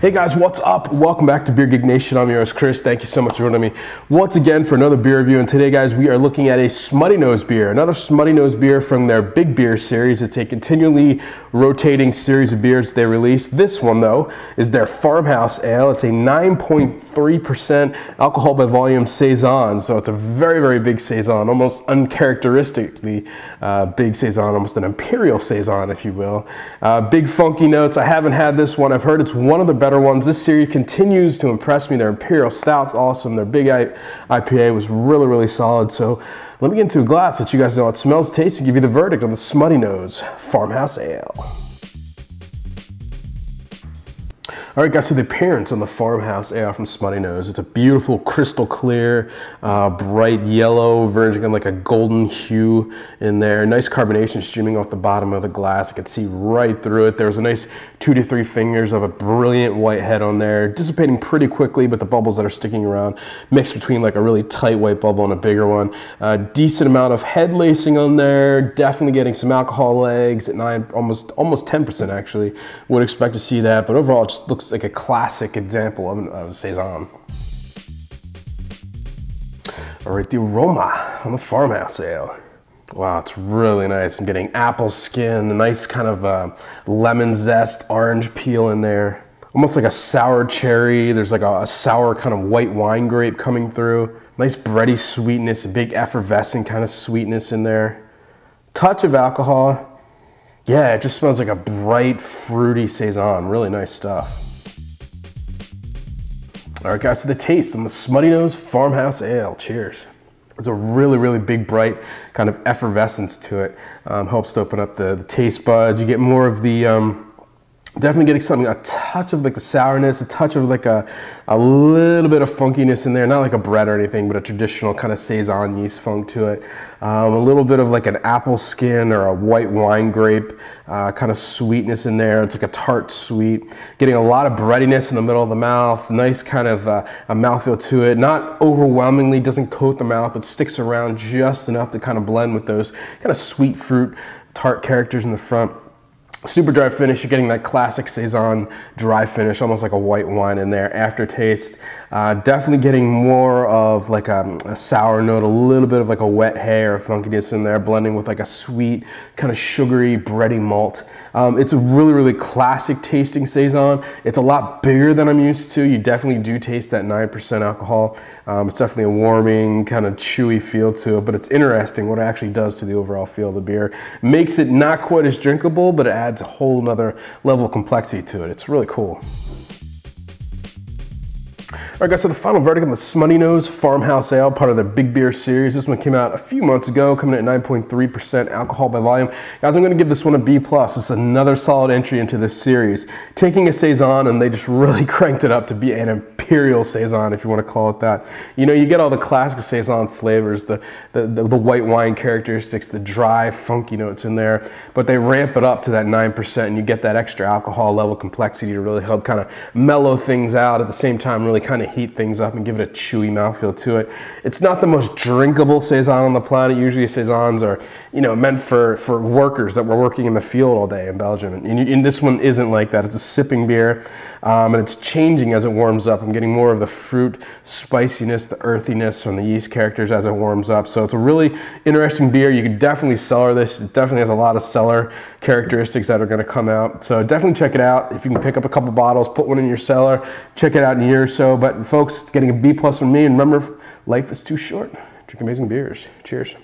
Hey guys, what's up? Welcome back to Beer Geek Nation. I'm your host Chris. Thank you so much for joining me once again for another beer review. And today, guys, we are looking at a Smuttynose beer, another Smuttynose beer from their Big Beer series. It's a continually rotating series of beers they release. This one, though, is their Farmhouse Ale. It's a 9.3% alcohol by volume saison, so it's a very, very big saison, almost uncharacteristically big saison, almost an Imperial saison, if you will. Big funky notes. I haven't had this one. I've heard it's one of the better ones. This series continues to impress me. Their Imperial Stout's awesome. Their Big IPA was really, really solid. So let me get into a glass, let you guys know how it smells, tastes, and give you the verdict on the Smuttynose Farmhouse Ale. All right, guys, so the appearance on the Farmhouse Ale from Smuttynose, it's a beautiful crystal clear, bright yellow, verging on like a golden hue in there. Nice carbonation streaming off the bottom of the glass. You can see right through it. There's a nice 2 to 3 fingers of a brilliant white head on there, dissipating pretty quickly, but the bubbles that are sticking around mixed between like a really tight white bubble and a bigger one. Decent amount of head lacing on there, definitely getting some alcohol legs at 9, almost 10% actually. Would expect to see that, but overall it just looks like a classic example of saison. All right, the aroma on the Farmhouse Ale. Wow, it's really nice. I'm getting apple skin, a nice kind of lemon zest, orange peel in there. Almost like a sour cherry. There's like a sour kind of white wine grape coming through. Nice bready sweetness, a big effervescent kind of sweetness in there. Touch of alcohol. Yeah, it just smells like a bright, fruity saison. Really nice stuff. All right, guys, so the taste on the Smuttynose Farmhouse Ale. Cheers. There's a really, really big, bright kind of effervescence to it. Helps to open up the taste buds. You get more of the, definitely getting something, a touch of like the sourness, a touch of like a little bit of funkiness in there. Not like a bread or anything, but a traditional kind of saison yeast funk to it. A little bit of like an apple skin or a white wine grape kind of sweetness in there. It's like a tart sweet. Getting a lot of breadiness in the middle of the mouth. Nice kind of a mouthfeel to it. Not overwhelmingly, doesn't coat the mouth, but sticks around just enough to kind of blend with those kind of sweet fruit tart characters in the front. Super dry finish, you're getting that classic saison dry finish, almost like a white wine in there. Aftertaste, definitely getting more of like a sour note, a little bit of like a wet hay or funkiness in there, blending with like a sweet, kind of sugary, bready malt. It's a really, really classic tasting saison. It's a lot bigger than I'm used to. You definitely do taste that 9% alcohol. It's definitely a warming, kind of chewy feel to it, but it's interesting what it actually does to the overall feel of the beer. Makes it not quite as drinkable, but it adds a whole nother level of complexity to it. It's really cool. All right, guys, so the final verdict on the Smuttynose Farmhouse Ale, part of the Big Beer series. This one came out a few months ago, coming in at 9.3% alcohol by volume. Guys, I'm going to give this one a B+. It's another solid entry into this series. Taking a saison, and they just really cranked it up to be an Imperial saison, if you want to call it that. You know, you get all the classic saison flavors, the white wine characteristics, the dry, funky notes in there, but they ramp it up to that 9%, and you get that extra alcohol level complexity to really help kind of mellow things out, at the same time really kind of heat things up and give it a chewy mouthfeel to it. It's not the most drinkable saison on the planet. Usually saisons are, you know, meant for workers that were working in the field all day in Belgium, and this one isn't like that. It's a sipping beer, and it's changing as it warms up. I'm getting more of the fruit spiciness, the earthiness from the yeast characters as it warms up. So it's a really interesting beer. You could definitely cellar this. It definitely has a lot of cellar characteristics that are going to come out. So definitely check it out. If you can pick up a couple bottles, put one in your cellar, check it out in a year or so. But folks, it's getting a B+ from me. And remember, life is too short. Drink amazing beers. Cheers.